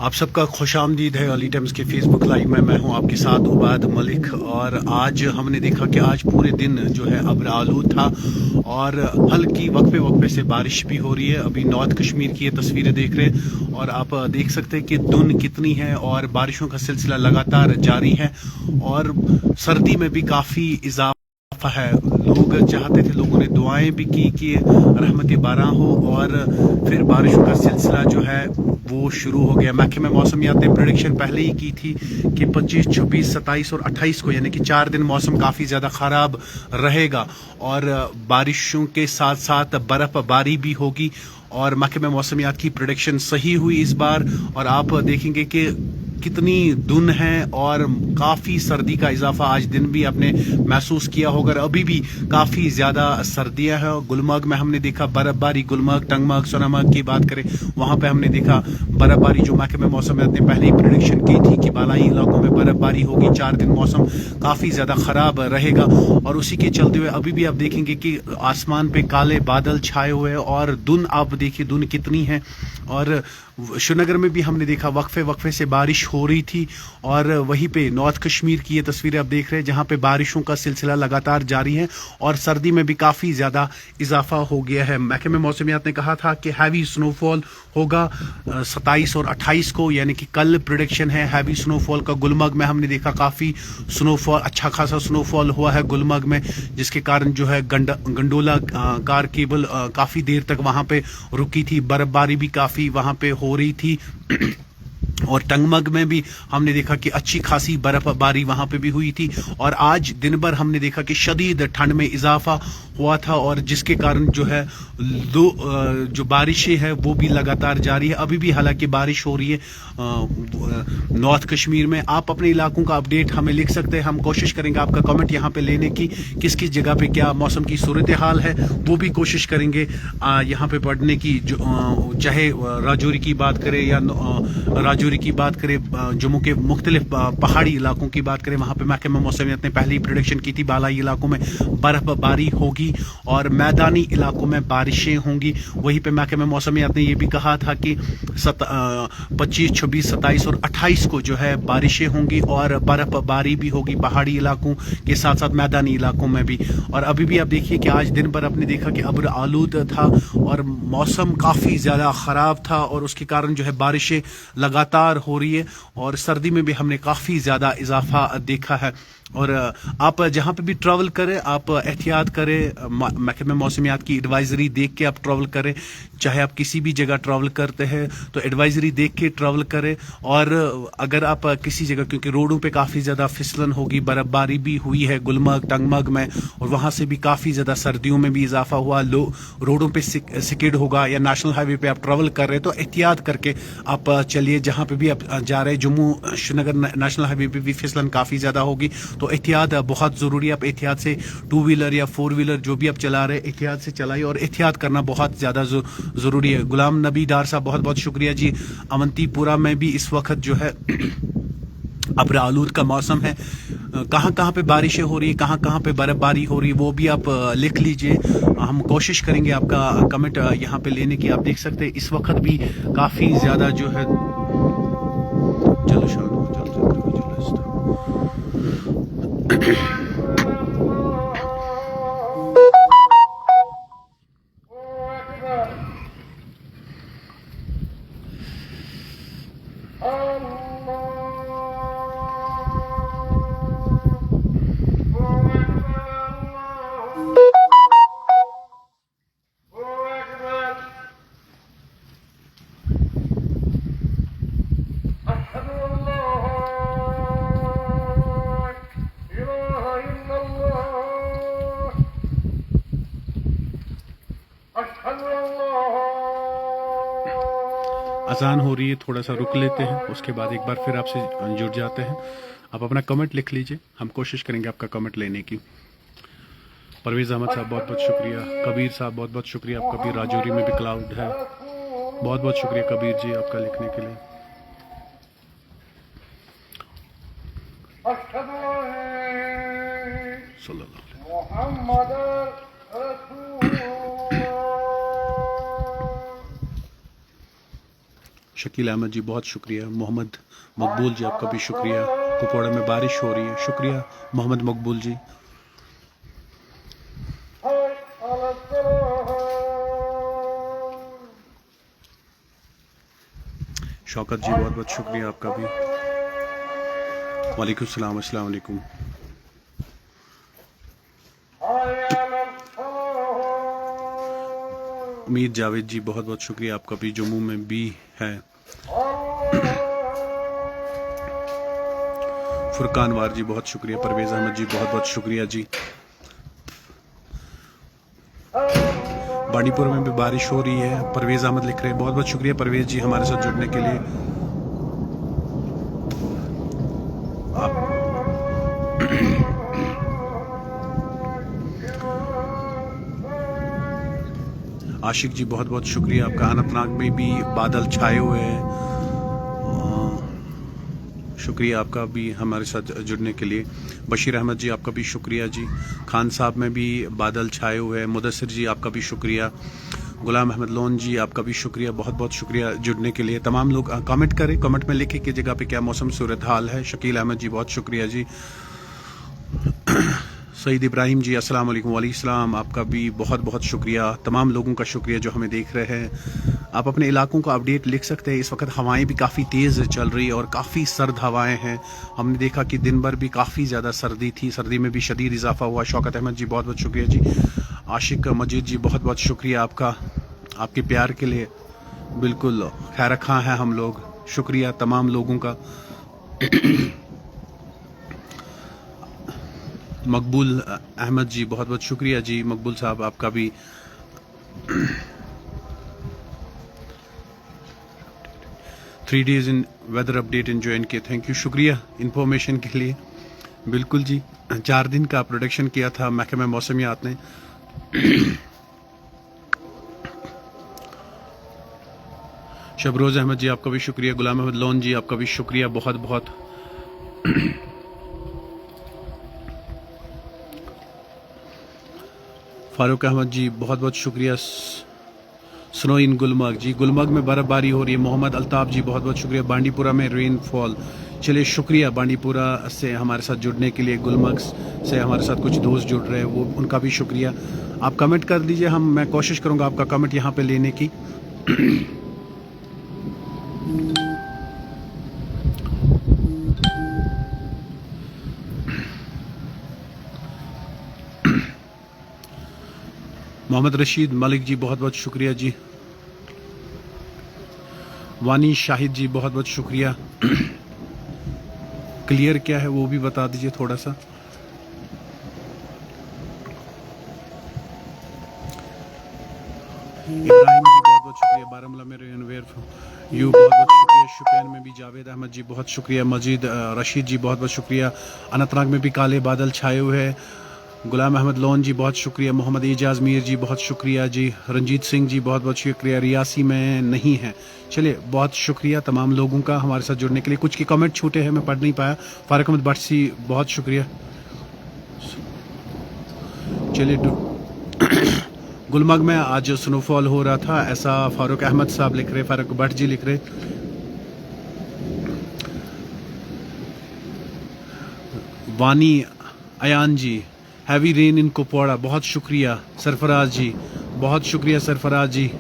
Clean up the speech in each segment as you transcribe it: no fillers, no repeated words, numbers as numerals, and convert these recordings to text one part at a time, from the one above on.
आप सबका खुश आमदीद है अली टाइम्स के फेसबुक लाइव में। मैं हूं आपके साथ उबाद मलिक। और आज हमने देखा कि आज पूरे दिन जो है अब्र आलूद था और हल्की वक्फे वक्फे से बारिश भी हो रही है। अभी नॉर्थ कश्मीर की ये तस्वीरें देख रहे हैं और आप देख सकते हैं कि धुंध कितनी है और बारिशों का सिलसिला लगातार जारी है और सर्दी में भी काफ़ी इजाफा है। लोग चाहते थे, लोगों ने दुआएं भी की कि रहमत बारह हो और फिर बारिशों का सिलसिला जो है वो शुरू हो गया। महकमे मौसमियात ने प्रेडिक्शन पहले ही की थी कि 25, 26, 27 और 28 को यानी कि 4 दिन मौसम काफ़ी ज़्यादा ख़राब रहेगा और बारिशों के साथ साथ बर्फ़बारी भी होगी। और महकमे मौसमियात की प्रेडिक्शन सही हुई इस बार और आप देखेंगे कि कितनी धुंध है और काफ़ी सर्दी का इजाफा आज दिन भी आपने महसूस किया होगा। अभी भी काफ़ी ज़्यादा सर्दियां हैं। गुलमर्ग में हमने देखा बर्फबारी, गुलमर्ग, टंगमर्ग, सोनामर्ग की बात करें वहाँ पे हमने देखा बर्फबारी, जो महकमे मौसमियात ने पहले ही प्रेडिक्शन की थी कि बालाई इलाकों में बर्फबारी होगी। 4 दिन मौसम काफ़ी ज़्यादा ख़राब रहेगा और उसी के चलते हुए अभी भी आप देखेंगे कि आसमान पे काले बादल छाए हुए हैं और धुंध आप देखिए धुंध कितनी है। और श्रीनगर में भी हमने देखा वक्फे वक्फे से बारिश हो रही थी और वहीं पे नॉर्थ कश्मीर की ये तस्वीरें आप देख रहे हैं जहां पे बारिशों का सिलसिला लगातार जारी है और सर्दी में भी काफ़ी ज़्यादा इजाफा हो गया है। महकमे मौसमियात ने कहा था कि हैवी स्नोफॉल होगा 27 और 28 को, यानी कि कल प्रोडिक्शन है हैवी स्नोफॉल का। गुलमर्ग में हमने देखा काफ़ी स्नोफॉल, अच्छा खासा स्नोफॉल हुआ है गुलमर्ग में, जिसके कारण जो है गंडोला कार केबल काफ़ी देर तक वहाँ पे रुकी थी। बर्फबारी भी काफ़ी वहाँ पे हो रही थी और टंगमर्ग में भी हमने देखा कि अच्छी खासी बर्फबारी वहां पे भी हुई थी। और आज दिन भर हमने देखा कि शदीद ठंड में इजाफा हुआ था और जिसके कारण जो है जो बारिशें हैं वो भी लगातार जारी है। अभी भी हालांकि बारिश हो रही है नॉर्थ कश्मीर में। आप अपने इलाकों का अपडेट हमें लिख सकते हैं, हम कोशिश करेंगे आपका कमेंट यहाँ पे लेने की, किस किस जगह पे क्या मौसम की सूरत हाल है वो भी कोशिश करेंगे यहाँ पे पढ़ने की। चाहे राजौरी की बात करें या राजौरी की बात करें, जम्मू के मुख्तलिफ पहाड़ी इलाकों की बात करें, वहाँ पे महकमा मौसमियात ने पहले ही प्रेडिक्शन की थी बालाई इलाकों में बर्फबारी होगी और मैदानी इलाकों में बारिशें होंगी। वहीं पे महकमा मौसमियात ने यह भी कहा था कि 25, 26, 27 और 28 को जो है बारिशें होंगी और बर्फबारी भी होगी पहाड़ी इलाकों के साथ साथ मैदानी इलाकों में भी। और अभी भी आप देखिए कि आज दिन भर आपने देखा कि अब्र आलूद था और मौसम काफ़ी ज़्यादा ख़राब था और उसके कारण जो है बारिशें लगातार हो रही है और सर्दी में भी हमने काफ़ी ज़्यादा इजाफा देखा है। और आप जहाँ पे भी ट्रैवल करें आप एहतियात करें, महकमे मौसमियात की एडवाइजरी देख के आप ट्रैवल करें। चाहे आप किसी भी जगह ट्रैवल करते हैं तो एडवाइजरी देख के ट्रैवल करें। और अगर आप किसी जगह, क्योंकि रोडों पे काफ़ी ज़्यादा फिसलन होगी, बर्फबारी भी हुई है गुलमर्ग, टंगमर्ग में और वहाँ से भी काफ़ी ज़्यादा सर्दियों में भी इजाफा हुआ, रोडों पे सिकिड होगा या नेशनल हाईवे पे आप ट्रैवल कर रहे हैं तो एहतियात करके आप चलिए। जहाँ पे भी आप जा रहे हैं, जम्मू श्रीनगर नेशनल हाईवे पे भी फिसलन काफ़ी ज़्यादा होगी तो एहतियात बहुत ज़रूरी है। आप एहतियात से 2 व्हीलर या 4 व्हीलर जो भी आप चला रहे हैं एहतियात से चलाइए और एहतियात करना बहुत ज़्यादा ज़रूरी है। गुलाम नबी डार साहब बहुत बहुत शुक्रिया जी। अवंतीपुरा में भी इस वक्त जो है अब्र आलूद का मौसम है। कहाँ कहाँ पे बारिशें हो रही है, कहाँ कहाँ पे बर्फबारी हो रही है वो भी आप लिख लीजिए। हम कोशिश करेंगे आपका कमेंट यहाँ पे लेने की। आप देख सकते हैं इस वक्त भी काफ़ी ज़्यादा जो है, चलो शान हो, अजान हो रही है, थोड़ा सा रुक लेते हैं, उसके बाद एक बार फिर आपसे जुड़ जाते हैं। आप अपना कमेंट लिख लीजिए, हम कोशिश करेंगे आपका कमेंट लेने की। परवेज़ अहमद साहब बहुत बहुत शुक्रिया। कबीर साहब बहुत बहुत शुक्रिया। आप कबीर राजौरी में भी क्लाउड है, बहुत बहुत शुक्रिया कबीर जी आपका लिखने के लिए। शकील अहमद जी बहुत शुक्रिया। मोहम्मद मकबूल जी आपका भी शुक्रिया। कुपवाड़ा में बारिश हो रही है, शुक्रिया मोहम्मद मकबूल जी। शौकत जी बहुत बहुत शुक्रिया आपका भी। वालेकुम सलाम, अस्सलाम वालेकुम। उम्मीद जावेद जी बहुत बहुत शुक्रिया आपका भी, जम्मू में भी है। फुरकान वार जी बहुत शुक्रिया। परवेज अहमद जी बहुत बहुत शुक्रिया जी। बांडीपुर में भी बारिश हो रही है, परवेज अहमद लिख रहे हैं। बहुत बहुत शुक्रिया परवेज जी हमारे साथ जुड़ने के लिए। आशिक जी बहुत बहुत शुक्रिया आपका। अनंतनाग में भी बादल छाए हुए हैं, शुक्रिया आपका भी हमारे साथ जुड़ने के लिए। बशीर अहमद जी आपका भी शुक्रिया जी। खान साहब में भी बादल छाए हुए हैं। मुदस्सिर जी आपका भी शुक्रिया। गुलाम अहमद लोन जी आपका भी शुक्रिया, बहुत बहुत शुक्रिया जुड़ने के लिए। तमाम लोग कमेंट करें, कमेंट में लिखें कि जगह पे क्या मौसम सूरत हाल है। शकील अहमद जी बहुत शुक्रिया जी। सईद इब्राहिम जी अस्सलाम वालेकुम। वालेकुम आपका भी बहुत बहुत शुक्रिया। तमाम लोगों का शुक्रिया जो हमें देख रहे हैं। आप अपने इलाकों का अपडेट लिख सकते हैं। इस वक्त हवाएं भी काफ़ी तेज़ चल रही है और काफ़ी सर्द हवाएं हैं। हमने देखा कि दिन भर भी काफ़ी ज़्यादा सर्दी थी, सर्दी में भी शदीद इजाफा हुआ। शौकत अहमद जी बहुत बहुत शुक्रिया जी। आशिक मजीद जी बहुत बहुत शुक्रिया आपका, आपके प्यार के लिए बिल्कुल खैर खां हैं हम लोग। शुक्रिया तमाम लोगों का। मकबूल अहमद जी बहुत बहुत शुक्रिया जी। मकबूल साहब आपका भी। 3 days in weather update in JNK, thank you, शुक्रिया इंफॉर्मेशन के लिए। बिल्कुल जी, 4 दिन का प्रोडक्शन किया था महकमा मौसमियात ने। शबरोज अहमद जी आपका भी शुक्रिया। गुलाम अहमद लोन जी आपका भी शुक्रिया बहुत बहुत। फारूक अहमद जी बहुत बहुत शुक्रिया। स्नो इन गुलमर्ग जी, गुलमर्ग में बर्फबारी हो रही है। मोहम्मद अल्ताफ जी बहुत बहुत शुक्रिया। बांडीपुरा में रेनफॉल, चलिए शुक्रिया बांडीपुरा से हमारे साथ जुड़ने के लिए। गुलमर्ग से हमारे साथ कुछ दोस्त जुड़ रहे हैं, वो उनका भी शुक्रिया। आप कमेंट कर दीजिए, मैं कोशिश करूंगा आपका कमेंट यहाँ पे लेने की। मोहम्मद रशीद मलिक जी बहुत बहुत शुक्रिया जी। वानी शाहिद जी बहुत बहुत शुक्रिया। क्लियर क्या है वो भी बता दीजिए थोड़ा सा। इब्राहिम जी बहुत बहुत शुक्रिया। बारामूला में रेनवेयर यू बहुत बहुत शुक्रिया। शुपियान में भी जावेद अहमद जी बहुत शुक्रिया। मजीद रशीद जी बहुत बहुत शुक्रिया। अनंतनाग में भी काले बादल छाए हुए हैं। गुलाम अहमद लोन जी बहुत शुक्रिया। मोहम्मद एजाज मीर जी बहुत शुक्रिया जी। रंजीत सिंह जी बहुत बहुत शुक्रिया। रियासी में नहीं है, चलिए बहुत शुक्रिया तमाम लोगों का हमारे साथ जुड़ने के लिए। कुछ के कमेंट छूटे हैं, मैं पढ़ नहीं पाया। फारूक अहमद भट्ट जी बहुत शुक्रिया। चलिए गुलमर्ग में आज स्नोफॉल हो रहा था, ऐसा फारूक अहमद साहब लिख रहे, फारूक भट्ट जी लिख रहे। वानी अयान जी, हैवी रेन इन कुपवाड़ा, बहुत शुक्रिया। सरफराज जी बहुत शुक्रिया। सरफराज जी,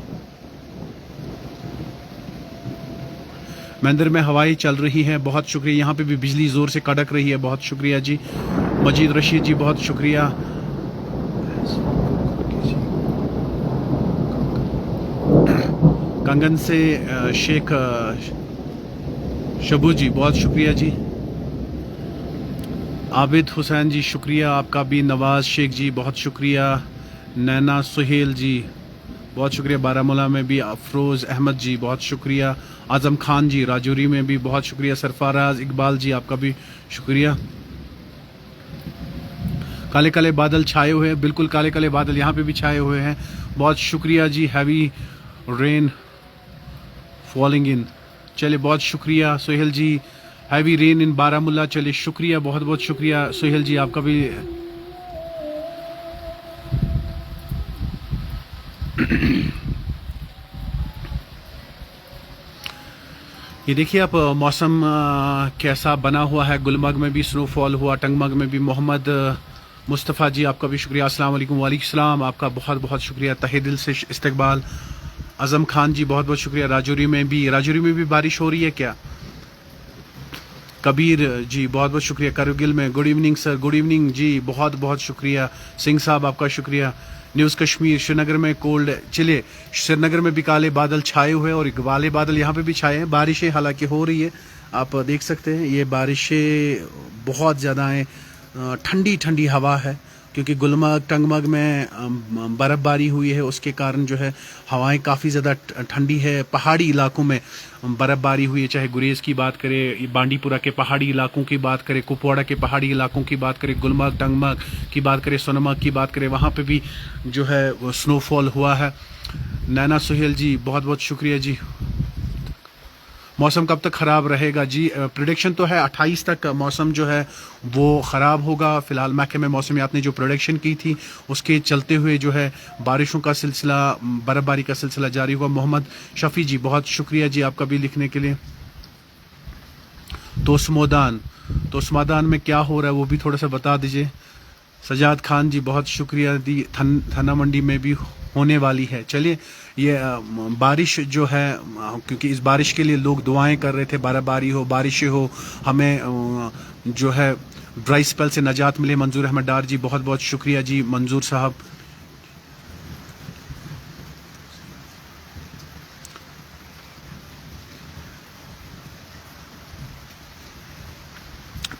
मंदिर में हवाएं चल रही हैं, बहुत शुक्रिया। यहाँ पे भी बिजली जोर से कड़क रही है, बहुत शुक्रिया जी। मजीद रशीद जी बहुत शुक्रिया। कंगन से शेख शबू जी बहुत शुक्रिया जी। आबिद हुसैन जी शुक्रिया आपका भी। नवाज शेख जी बहुत शुक्रिया। नैना सुहेल जी बहुत शुक्रिया। बारामूला में भी अफरोज़ अहमद जी बहुत शुक्रिया। आज़म खान जी राजौरी में भी बहुत शुक्रिया। सरफराज इकबाल जी आपका भी शुक्रिया। काले काले बादल छाए हुए हैं, बिल्कुल काले काले बादल यहाँ पे भी छाए हुए हैं, बहुत शुक्रिया जी। हैवी रेन फॉलिंग इन, चलिए बहुत शुक्रिया। सोहेल जी, हैवी रेन इन बारामूला, चलिए शुक्रिया, बहुत बहुत शुक्रिया सोहेल जी आपका भी। ये देखिए आप मौसम कैसा बना हुआ है। गुलमर्ग में भी स्नोफॉल हुआ, टंगमर्ग में भी। मोहम्मद मुस्तफ़ा जी आपका भी शुक्रिया, अस्सलाम वालेकुम। वालेकुम सलाम, आपका बहुत बहुत शुक्रिया, तहे दिल से इस्तकबाल। आज़म खान जी बहुत बहुत शुक्रिया। राजौरी में भी बारिश हो रही है क्या? कबीर जी बहुत बहुत शुक्रिया। करगिल में good evening sir, good evening ji, बहुत बहुत शुक्रिया। सिंह साहब आपका शुक्रिया। न्यूज़ कश्मीर, श्रीनगर में कोल्ड चिले, श्रीनगर में भी काले बादल छाए हुए और काले बादल यहाँ पे भी छाए हैं। बारिशें हालांकि हो रही है, आप देख सकते हैं ये बारिशें बहुत ज़्यादा हैं। ठंडी ठंडी हवा है क्योंकि गुलमर्ग टंगमर्ग में बर्फ़बारी हुई है, उसके कारण जो है हवाएं काफ़ी ज़्यादा ठंडी है। पहाड़ी इलाकों में बर्फ़बारी हुई है, चाहे गुरेज़ की बात करें, बांडीपुरा के पहाड़ी इलाकों की बात करें, कुपवाड़ा के पहाड़ी इलाकों की बात करें, गुलमर्ग टंगमर्ग की बात करें, सोनमर्ग की बात करें, वहाँ पे भी जो है स्नोफॉल हुआ है। नैना सुहेल जी बहुत बहुत शुक्रिया जी। मौसम कब तक ख़राब रहेगा जी? प्रोडिक्शन तो है 28 तक मौसम जो है वो ख़राब होगा। फ़िलहाल महकमे मौसमियात ने जो प्रोडिक्शन की थी उसके चलते हुए जो है बारिशों का सिलसिला, बर्फ़बारी का सिलसिला जारी हुआ। मोहम्मद शफ़ी जी बहुत शुक्रिया जी आपका भी लिखने के लिए। तोस्मादान में क्या हो रहा है वो भी थोड़ा सा बता दीजिए। सजाद खान जी बहुत शुक्रिया दी। थाना मंडी में भी होने वाली है। चलिए ये बारिश जो है, क्योंकि इस बारिश के लिए लोग दुआएं कर रहे थे, बर्फ़बारी हो, बारिशें हो, हमें जो है ड्राई स्पेल से निजात मिले। मंजूर अहमद डार जी बहुत बहुत शुक्रिया जी। मंजूर साहब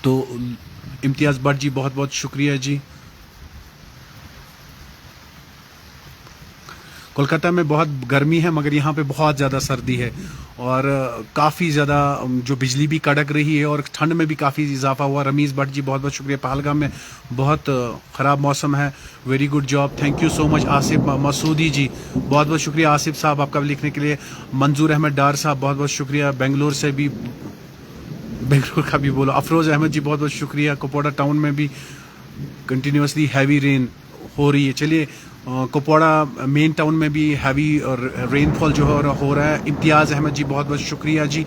तो इम्तियाज़ भट्ट जी बहुत बहुत शुक्रिया जी। कोलकाता में बहुत गर्मी है मगर यहाँ पे बहुत ज़्यादा सर्दी है और काफ़ी ज़्यादा जो बिजली भी कड़क रही है और ठंड में भी काफ़ी इजाफा हुआ। रमीज़ भट्ट जी बहुत बहुत शुक्रिया। पहलगाम में बहुत ख़राब मौसम है, very good job, thank you so much. Asif Masoodi ji बहुत बहुत शुक्रिया। आसिफ साहब आपका लिखने के लिए। मंजूर अहमद डार साहब बहुत बहुत शुक्रिया। बेंगलोर से भी, बेंगलोर का भी बोलो। अफरोज़ अहमद जी बहुत बहुत शुक्रिया। कुपवाड़ा टाउन में भी कंटिन्यूसली हैवी रेन हो रही है। चलिए कुपवाड़ा मेन टाउन में भी हैवी और रेनफॉल जो हो रहा है। इम्तियाज़ अहमद जी बहुत बहुत शुक्रिया जी।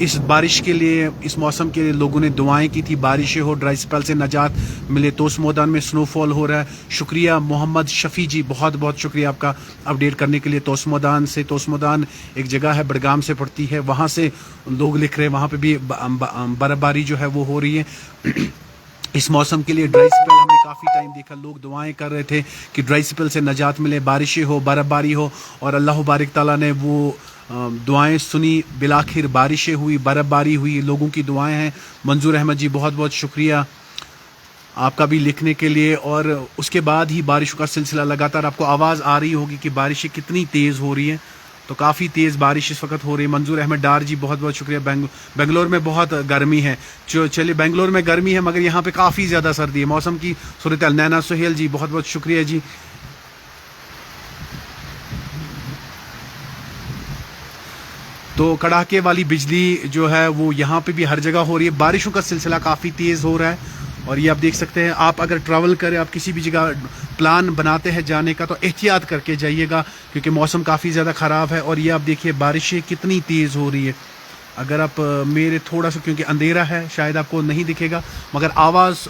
इस बारिश के लिए, इस मौसम के लिए लोगों ने दुआएं की थी, बारिशें हो, ड्राई स्पेल से निजात मिले। तोस्मोदान में स्नोफॉल हो रहा है, शुक्रिया। मोहम्मद शफ़ी जी बहुत बहुत शुक्रिया आपका अपडेट करने के लिए। तोस्मोदान एक जगह है, बड़गाम से पड़ती है, वहाँ से लोग लिख रहे हैं वहाँ पर भी बर्फ़बारी जो है वो हो रही है। इस मौसम के लिए ड्राई स्पेल हमने काफ़ी टाइम देखा, लोग दुआएं कर रहे थे कि ड्राई स्पेल से निजात मिले, बारिशें हो, बर्फ़बारी हो, और अल्लाह बारिक ताला ने वो दुआएं सुनी। बिलाखिर बारिशें हुई, बर्फ़बारी हुई, लोगों की दुआएं हैं। मंजूर अहमद जी बहुत बहुत शुक्रिया आपका भी लिखने के लिए। और उसके बाद ही बारिशों का सिलसिला लगातार, आपको आवाज़ आ रही होगी कि बारिशें कितनी तेज़ हो रही हैं, तो काफ़ी तेज़ बारिश इस वक्त हो रही है। मंजूर अहमद डार जी बहुत बहुत शुक्रिया। बेंगलोर में बहुत गर्मी है। चलिए बेंगलोर में गर्मी है मगर यहाँ पे काफ़ी ज़्यादा सर्दी है। मौसम की सूरत। नैना सुहेल जी बहुत बहुत शुक्रिया जी। तो कड़ाके वाली बिजली जो है वो यहाँ पे भी हर जगह हो रही है। बारिशों का सिलसिला काफ़ी तेज़ हो रहा है और ये आप देख सकते हैं। आप अगर ट्रैवल करें, आप किसी भी जगह प्लान बनाते हैं जाने का, तो एहतियात करके जाइएगा क्योंकि मौसम काफ़ी ज़्यादा ख़राब है। और ये आप देखिए बारिशें कितनी तेज़ हो रही है। अगर आप मेरे थोड़ा सा, क्योंकि अंधेरा है शायद आपको नहीं दिखेगा मगर आवाज़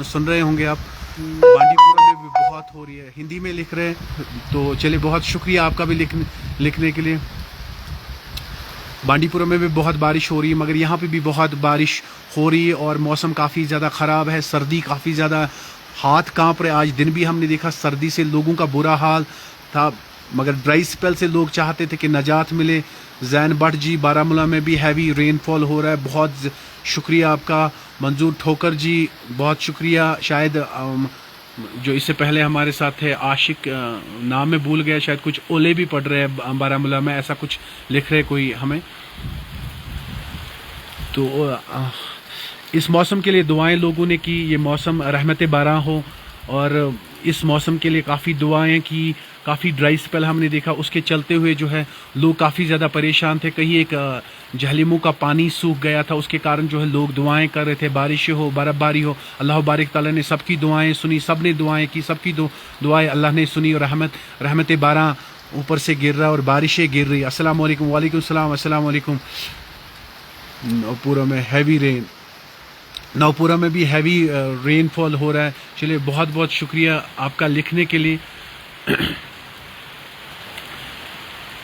सुन रहे होंगे आप। बांडीपुरा में भी बहुत हो रही है, हिंदी में लिख रहे हैं। तो चलिए बहुत शुक्रिया आपका भी लिखने के लिए। बांडीपुरा में भी बहुत बारिश हो रही है मगर यहाँ पे भी बहुत बारिश हो रही है और मौसम काफ़ी ज़्यादा ख़राब है। सर्दी काफ़ी ज़्यादा, हाथ कांप रहे। आज दिन भी हमने देखा सर्दी से लोगों का बुरा हाल था मगर ड्राई स्पेल से लोग चाहते थे कि निजात मिले। जैन भट्ट जी बारामूला में भी हैवी रेनफॉल हो रहा है, बहुत शुक्रिया आपका। मंजूर ठोकर जी बहुत शुक्रिया। शायद जो इससे पहले हमारे साथ थे आशिक, नाम में भूल गया, शायद कुछ ओले भी पड़ रहे हैं बारामूला में, ऐसा कुछ लिख रहे कोई हमें। तो इस मौसम के लिए दुआएं लोगों ने की, ये मौसम रहमत बारां हो। और इस मौसम के लिए काफ़ी दुआएं की। काफ़ी ड्राई स्पेल हमने देखा, उसके चलते हुए जो है लोग काफ़ी ज़्यादा परेशान थे। कहीं एक जहलीमों का पानी सूख गया था, उसके कारण जो है लोग दुआएं कर रहे थे, बारिशें हो, बर्फ़बारी हो। अल्लाह बारिक ताला ने सबकी दुआएं सुनी, सब ने दुआएं की, सबकी दुआएं अल्लाह ने सुनी और रहमत बारां ऊपर से गिर रहा और बारिशें गिर रही। अस्सलाम वालेकुम। वालेकुम सलाम। अस्सलाम वालेकुम। नवपुरा में हैवी रेन, नवपुरा में भी हैवी रेनफॉल हो रहा है। चलिए, बहुत बहुत शुक्रिया आपका लिखने के लिए।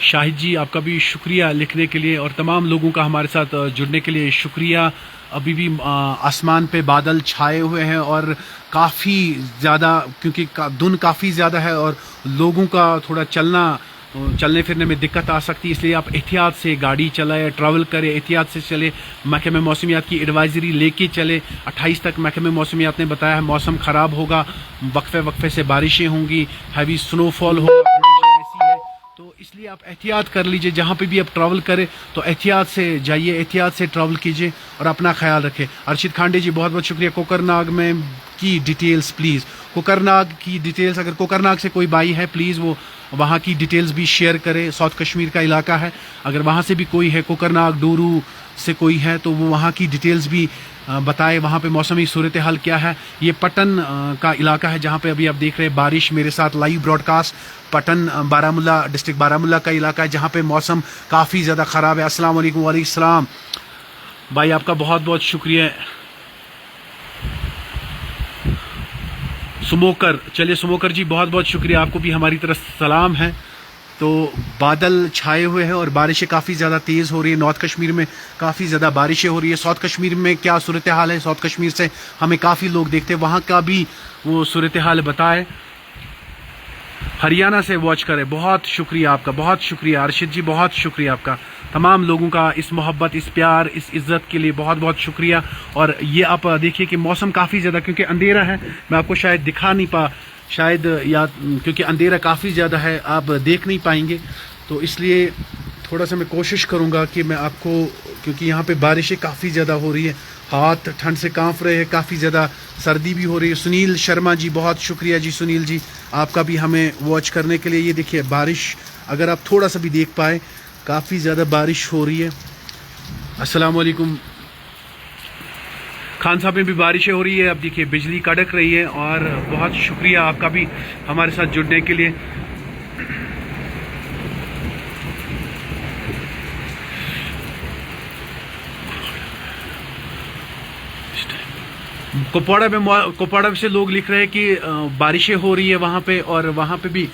शाहिद जी, आपका भी शुक्रिया लिखने के लिए, और तमाम लोगों का हमारे साथ जुड़ने के लिए शुक्रिया। अभी भी आसमान पे बादल छाए हुए हैं और काफ़ी ज़्यादा, क्योंकि धुंध काफ़ी ज़्यादा है और लोगों का थोड़ा चलने फिरने में दिक्कत आ सकती है, इसलिए आप एहतियात से गाड़ी चलाएं, ट्रैवल करें, एहतियात से चले। महकमे मौसमियात की एडवाइजरी लेके चले। 28 तक महकमे मौसमियात ने बताया है मौसम ख़राब होगा, वक्फे वक्फे से बारिशें होंगी, हैवी स्नोफॉल होगा, ऐसी है। तो इसलिए आप एहतियात कर लीजिए, जहाँ पे भी आप ट्रैवल करें तो एहतियात से जाइए, एहतियात से ट्रैवल कीजिए और अपना ख्याल रखें। अर्शिद खांडे जी, बहुत बहुत शुक्रिया। कोकरनाग में की डिटेल्स प्लीज़, कोकरनाग की डिटेल्स, अगर कोकरनाग से कोई भाई है प्लीज़ वो वहाँ की डिटेल्स भी शेयर करे। साउथ कश्मीर का इलाका है, अगर वहाँ से भी कोई है, कोकरनाग डोरू से कोई है, तो वो वहाँ की डिटेल्स भी बताए, वहाँ पे मौसमी सूरत हाल क्या है। ये पटन का इलाका है जहाँ पे अभी आप देख रहे हैं बारिश। मेरे साथ live broadcast Patan Baramulla, district Baramulla का इलाका है जहाँ पे मौसम काफ़ी ज़्यादा ख़राब है। अस्सलाम वालेकुम। वालेकुम सलाम भाई, आपका बहुत बहुत शुक्रिया। स्मोकर, चलिए स्मोकर जी, बहुत बहुत शुक्रिया, आपको भी हमारी तरफ सलाम है। तो बादल छाए हुए हैं और बारिशें काफ़ी ज़्यादा तेज़ हो रही है। नॉर्थ कश्मीर में काफ़ी ज़्यादा बारिशें हो रही है। साउथ कश्मीर में क्या सूरत हाल है, साउथ कश्मीर से हमें काफ़ी लोग देखते हैं, वहाँ का भी वो सूरत हाल बताए। हरियाणा से वॉच करें, बहुत शुक्रिया आपका, बहुत शुक्रिया। अर्शिद जी, बहुत शुक्रिया आपका, तमाम लोगों का इस मोहब्बत, इस प्यार, इस इज़्ज़त के लिए बहुत बहुत शुक्रिया। और ये आप देखिए कि मौसम काफ़ी ज़्यादा, क्योंकि अंधेरा है, मैं आपको शायद दिखा नहीं शायद, या क्योंकि अंधेरा काफ़ी ज़्यादा है आप देख नहीं पाएंगे, तो इसलिए थोड़ा सा मैं कोशिश करूँगा कि मैं आपको, क्योंकि यहाँ पे बारिशें काफ़ी ज़्यादा हो रही है, हाथ ठंड से कांप रहे हैं, काफ़ी ज़्यादा सर्दी भी हो रही है। सुनील शर्मा जी, बहुत शुक्रिया जी सुनील जी, आपका भी हमें वॉच करने के लिए। ये देखिए बारिश, अगर आप थोड़ा सा भी देख पाए, काफ़ी ज़्यादा बारिश हो रही है। अस्सलाम वालेकुम। खान साहब में भी बारिशें हो रही है, अब देखिए बिजली कड़क रही है, और बहुत शुक्रिया आपका भी हमारे साथ जुड़ने के लिए। कुपवाड़ा से लोग लिख रहे हैं कि बारिशें हो रही है वहाँ पे, और वहाँ पे भी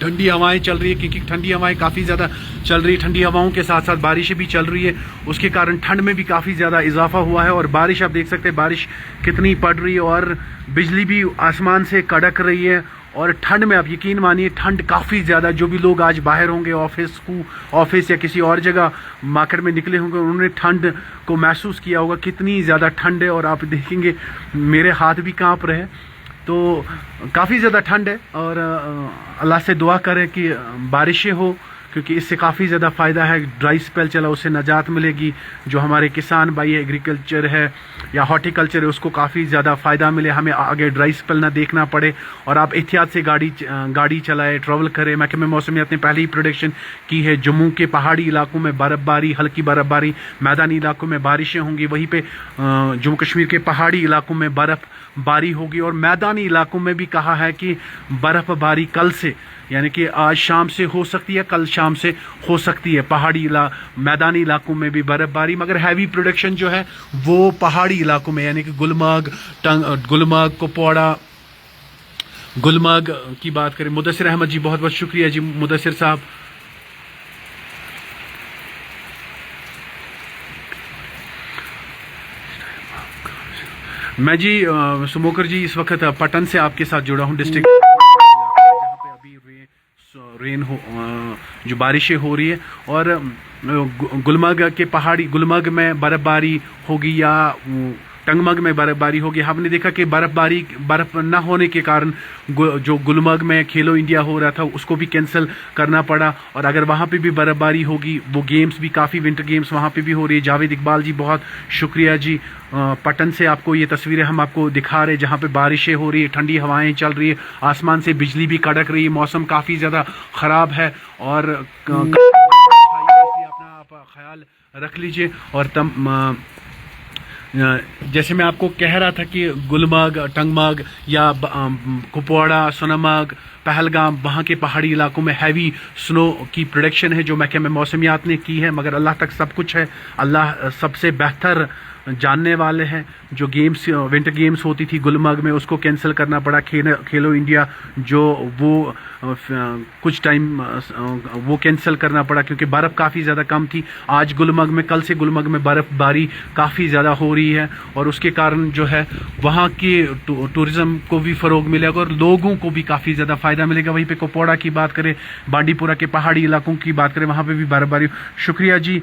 ठंडी हवाएं चल रही है, क्योंकि ठंडी हवाएं काफ़ी ज़्यादा चल रही है। ठंडी हवाओं के साथ साथ बारिशें भी चल रही है, उसके कारण ठंड में भी काफ़ी ज़्यादा इजाफा हुआ है। और बारिश आप देख सकते हैं बारिश कितनी पड़ रही है, और बिजली भी आसमान से कड़क रही है। और ठंड में आप यकीन मानिए, ठंड काफ़ी ज़्यादा, जो भी लोग आज बाहर होंगे ऑफिस या किसी और जगह मार्केट में निकले होंगे, उन्होंने ठंड को महसूस किया होगा, कितनी ज़्यादा ठंड है। और आप देखेंगे मेरे हाथ भी काँप रहे हैं, तो काफ़ी ज़्यादा ठंड है। और अल्लाह से दुआ करें कि बारिशें हो, क्योंकि इससे काफ़ी ज़्यादा फ़ायदा है। ड्राई स्पेल चला, उससे निजात मिलेगी। जो हमारे किसान भाई एग्रीकल्चर है या हॉर्टिकल्चर है, उसको काफ़ी ज़्यादा फ़ायदा मिले, हमें आगे ड्राई स्पेल ना देखना पड़े। और आप एहतियात से गाड़ी चलाएं, ट्रैवल करें। महकमे मौसमियात ने पहले ही प्रोडिक्शन की है, जम्मू के पहाड़ी इलाकों में बर्फ़बारी, हल्की बर्फ़बारी, मैदानी इलाकों में बारिशें होंगी, वहीं पर जम्मू कश्मीर के पहाड़ी इलाकों में बर्फ़बारी होगी। और मैदानी इलाकों में भी कहा है कि बर्फ़बारी कल से, यानी कि आज शाम से हो सकती है, कल शाम से हो सकती है। मैदानी इलाकों में भी बर्फबारी, मगर हैवी प्रोडक्शन जो है वो पहाड़ी इलाकों में, यानी कि गुलमर्ग, कुपवाड़ा, गुलमर्ग की बात करें। मुदस्सिर अहमद जी, बहुत बहुत शुक्रिया जी मुदस्सिर साहब। मैं जी स्मोकर जी इस वक्त पटन से आपके साथ जुड़ा हूँ, डिस्ट्रिक्ट जहाँ पे अभी रेन हो, जो बारिशें हो रही है। और गुलमर्ग के पहाड़ी, गुलमर्ग में बर्फबारी होगी या टंगमर्ग में बर्फबारी होगी। हमने देखा कि बर्फ न होने के कारण जो गुलमर्ग में खेलो इंडिया हो रहा था उसको भी कैंसिल करना पड़ा। और अगर वहाँ पे भी बर्फबारी होगी, वो गेम्स भी काफ़ी, विंटर गेम्स वहाँ पे भी हो रही है। जावेद इकबाल जी, बहुत शुक्रिया जी। पटन से आपको ये तस्वीरें हम आपको दिखा रहे हैं जहाँ पे बारिशें हो रही है, ठंडी हवाएं चल रही है, आसमान से बिजली भी कड़क रही है, मौसम काफ़ी ज़्यादा ख़राब है। और अपना आप ख्याल रख लीजिए। और जैसे मैं आपको कह रहा था कि गुलमर्ग, टंगमर्ग या कुपवाड़ा, सोनमर्ग, पहलगाम, वहाँ के पहाड़ी इलाकों में हैवी स्नो की प्रोडिक्शन है जो महकमे मौसमियात ने की है, मगर अल्लाह तक सब कुछ है। अल्लाह सबसे बेहतर जानने वाले हैं। जो गेम्स, विंटर गेम्स होती थी गुलमर्ग में, उसको कैंसिल करना पड़ा। खेलो इंडिया जो वो कुछ टाइम वो कैंसिल करना पड़ा क्योंकि बर्फ़ काफ़ी ज़्यादा कम थी। आज गुलमर्ग में, कल से गुलमर्ग में बर्फ़बारी काफ़ी ज़्यादा हो रही है और उसके कारण जो है वहाँ के टूरिज़्म को भी फ़रोग मिलेगा और लोगों को भी काफ़ी ज़्यादा फ़ायदा मिलेगा। वहीं पे कुपवाड़ा की बात करें, बांडीपुरा के पहाड़ी इलाकों की बात करें, वहाँ पे भी बर्फ़बारी। शुक्रिया जी।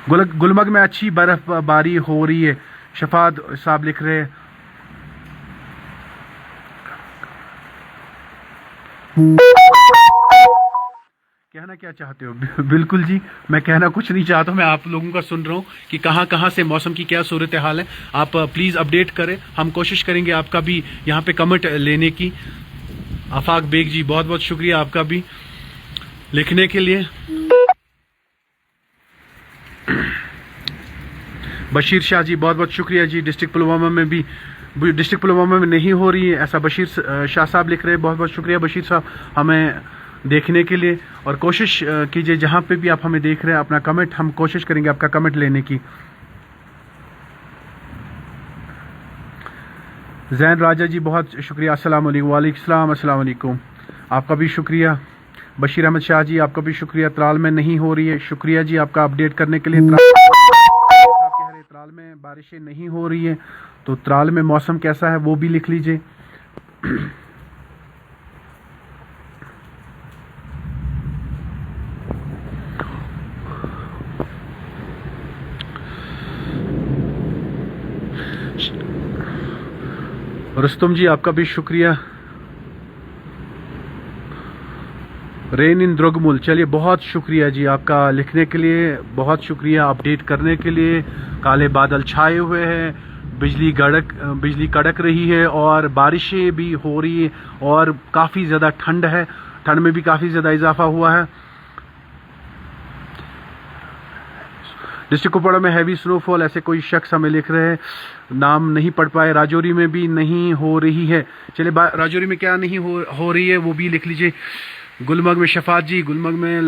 गुलमर्ग में अच्छी बर्फबारी हो रही है, शफाद साहब लिख रहे हैं। कहना क्या चाहते हो? बिल्कुल जी, मैं कहना कुछ नहीं चाहता, मैं आप लोगों का सुन रहा हूँ कि कहाँ से मौसम की क्या सूरत हाल है। आप प्लीज़ अपडेट करें, हम कोशिश करेंगे आपका भी यहाँ पे कमेंट लेने की। आफाक बेग जी, बहुत बहुत शुक्रिया आपका भी लिखने के लिए। बशीर शाह जी, बहुत बहुत शुक्रिया जी। डिस्ट्रिक्ट पुलवामा में नहीं हो रही है ऐसा बशीर शाह साहब लिख रहे हैं। बहुत बहुत शुक्रिया बशीर साहब हमें देखने के लिए, और कोशिश कीजिए जहाँ पे भी आप हमें देख रहे हैं अपना कमेंट, हम कोशिश करेंगे आपका कमेंट लेने की। जैन राजा जी, बहुत शुक्रिया। अस्सलाम वालेकुम, आपका भी शुक्रिया। बशीर अहमद शाह जी, आपका भी शुक्रिया। त्राल में नहीं हो रही है, शुक्रिया जी आपका अपडेट करने के लिए। त्राल में बारिशें नहीं हो रही है, तो त्राल में मौसम कैसा है वो भी लिख लीजिए। रुस्तम जी, आपका भी शुक्रिया। रेन इन द्रगमुल, चलिए बहुत शुक्रिया जी आपका लिखने के लिए, बहुत शुक्रिया अपडेट करने के लिए। काले बादल छाए हुए हैं, बिजली कड़क रही है और बारिशें भी हो रही है और काफ़ी ज़्यादा ठंड है, ठंड में भी काफ़ी ज़्यादा इजाफा हुआ है। डिस्ट्रिक्ट कुपवाड़ा में हैवी स्नोफॉल, ऐसे कोई शख्स हमें लिख रहे हैं, नाम नहीं पढ़ पाए। राजौरी में भी नहीं हो रही है, चलिए राजौरी में क्या नहीं हो रही है वो भी लिख लीजिए। गुलमर्ग में शफात जी, गुलमर्ग में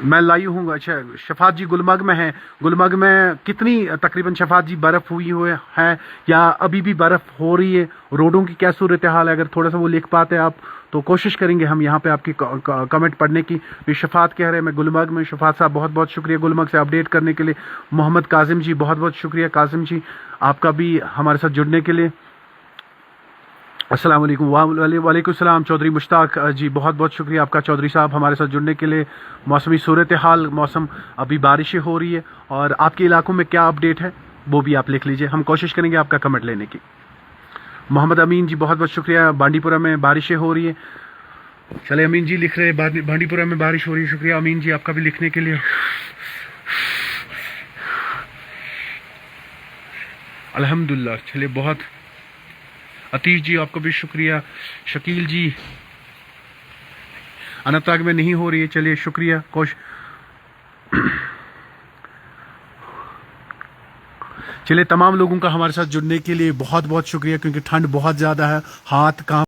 मैं लाई हूँ। अच्छा, शफात जी गुलमर्ग में है। गुलमर्ग में कितनी तकरीबन शफात जी बर्फ़ हुई हुए है या अभी भी बर्फ़ हो रही है? रोडों की क्या सूरत हाल है? अगर थोड़ा सा वो लिख पाते आप तो कोशिश करेंगे हम यहाँ पे आपकी कमेंट पढ़ने की। भी शफात कह रहे हैं मैं गुलमर्ग में। शफात साहब बहुत बहुत शुक्रिया गुलमर्ग से अपडेट करने के लिए। मोहम्मद काजिम जी, बहुत बहुत शुक्रिया काजिम जी आपका भी हमारे साथ जुड़ने के लिए। अस्सलाम वालेकुम। वालेकुम सलाम। चौधरी मुश्ताक जी, बहुत बहुत शुक्रिया आपका चौधरी साहब हमारे साथ जुड़ने के लिए। मौसमी सूरत हाल, मौसम अभी बारिशें हो रही है और आपके इलाकों में क्या अपडेट है वो भी आप लिख लीजिए, हम कोशिश करेंगे आपका कमेंट लेने की। मोहम्मद अमीन जी, बहुत बहुत शुक्रिया। बांडीपुरा में बारिशें हो रही है, चले अमीन जी लिख रहे हैं बांडीपुरा में बारिश हो रही है। शुक्रिया अमीन जी आपका भी लिखने के लिए। अल्हम्दुलिल्लाह, चलिए बहुत। अतीश जी आपका भी शुक्रिया। शकील जी, अनंतनाग में नहीं हो रही है, चलिए शुक्रिया। चलिए तमाम लोगों का हमारे साथ जुड़ने के लिए बहुत बहुत शुक्रिया, क्योंकि ठंड बहुत ज़्यादा है, हाथ कांप